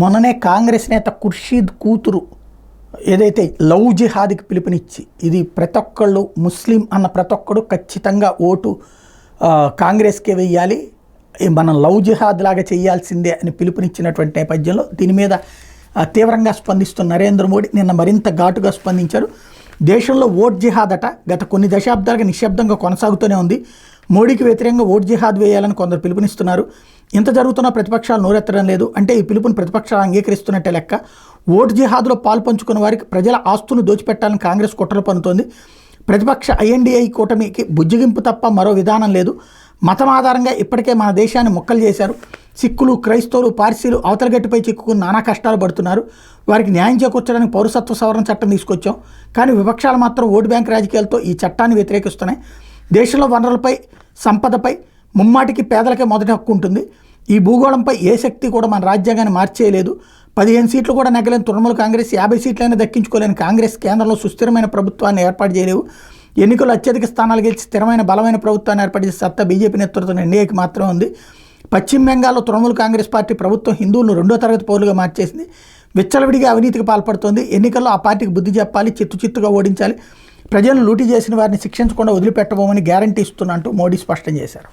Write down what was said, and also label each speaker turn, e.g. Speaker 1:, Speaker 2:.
Speaker 1: మొన్ననే కాంగ్రెస్ నేత ఖుర్షీద్ కూతురు ఏదైతే లవ్ జిహాద్కి పిలుపునిచ్చి ఇది ప్రతి ఒక్కళ్ళు ముస్లిం అన్న ప్రతి ఒక్కడు ఖచ్చితంగా ఓటు కాంగ్రెస్కే వెయ్యాలి, మనం లవ్ జిహాద్ లాగా చేయాల్సిందే అని పిలుపునిచ్చినటువంటి నేపథ్యంలో దీని మీద తీవ్రంగా స్పందిస్తున్న నరేంద్ర మోడీ నిన్న మరింత ఘాటుగా స్పందించారు. దేశంలో ఓట్ జిహాద్ అట గత కొన్ని దశాబ్దాలుగా నిశ్శబ్దంగా కొనసాగుతూనే ఉంది. మోడీకి వ్యతిరేకంగా ఓట్ జిహాద్ వేయాలని కొందరు పిలుపునిస్తున్నారు. ఇంత జరుగుతున్నా ప్రతిపక్షాలు నోరెత్తడం లేదు. అంటే ఈ పిలుపుని ప్రతిపక్షాలు అంగీకరిస్తున్నట్టే లెక్క. ఓట్ జిహాద్లో పాల్పంచుకున్న వారికి ప్రజల ఆస్తులు దోచిపెట్టాలని కాంగ్రెస్ కుట్రలు పన్నుతోంది. ప్రతిపక్ష ఐఎన్డీఐ కూటమికి బుజ్జగింపు తప్ప మరో విధానం లేదు. మతం ఆధారంగా ఇప్పటికే మన దేశాన్ని మొక్కలు చేశారు. సిక్కులు, క్రైస్తవులు, పార్సీలు అవతలగట్టిపై చిక్కుకుని నానా కష్టాలు పడుతున్నారు. వారికి న్యాయం చేకూర్చడానికి పౌరసత్వ సవరణ చట్టం తీసుకొచ్చాం. కానీ విపక్షాలు మాత్రం ఓటు బ్యాంక్ రాజకీయాలతో ఈ చట్టాన్ని వ్యతిరేకిస్తున్నాయి. దేశంలో వనరులపై, సంపదపై ముమ్మాటికి పేదలకే మొదటి హక్కు ఉంటుంది. ఈ భూగోళంపై ఏ శక్తి కూడా మన రాజ్యాంగాన్ని మార్చేయలేదు. 15 సీట్లు కూడా నెగ్గలేని తృణమూల్ కాంగ్రెస్ 50 సీట్లైనా దక్కించుకోలేని కాంగ్రెస్ కేంద్రంలో సుస్థిరమైన ప్రభుత్వాన్ని ఏర్పాటు చేయలేవు. ఎన్నికల్లో అత్యధిక స్థానాలు గెలిచి స్థిరమైన బలమైన ప్రభుత్వాన్ని ఏర్పాటు చేసే సత్తా బీజేపీ నేతృత్వం ఎన్డీఏకి మాత్రమే ఉంది. పశ్చిమ బెంగాల్లో తృణమూల్ కాంగ్రెస్ పార్టీ ప్రభుత్వం హిందువులను 2వ తరగతి పౌరులుగా మార్చేసింది. విచ్చలవిడిగా అవినీతికి పాల్పడుతోంది. ఎన్నికల్లో ఆ పార్టీకి బుద్ధి చెప్పాలి, చిత్తుగా ఓడించాలి. ప్రజలను లూటీ చేసిన వారిని శిక్షించకుండా వదిలిపెట్టబోమని గ్యారంటీ ఇస్తున్నట్టు మోడీ స్పష్టం చేశారు.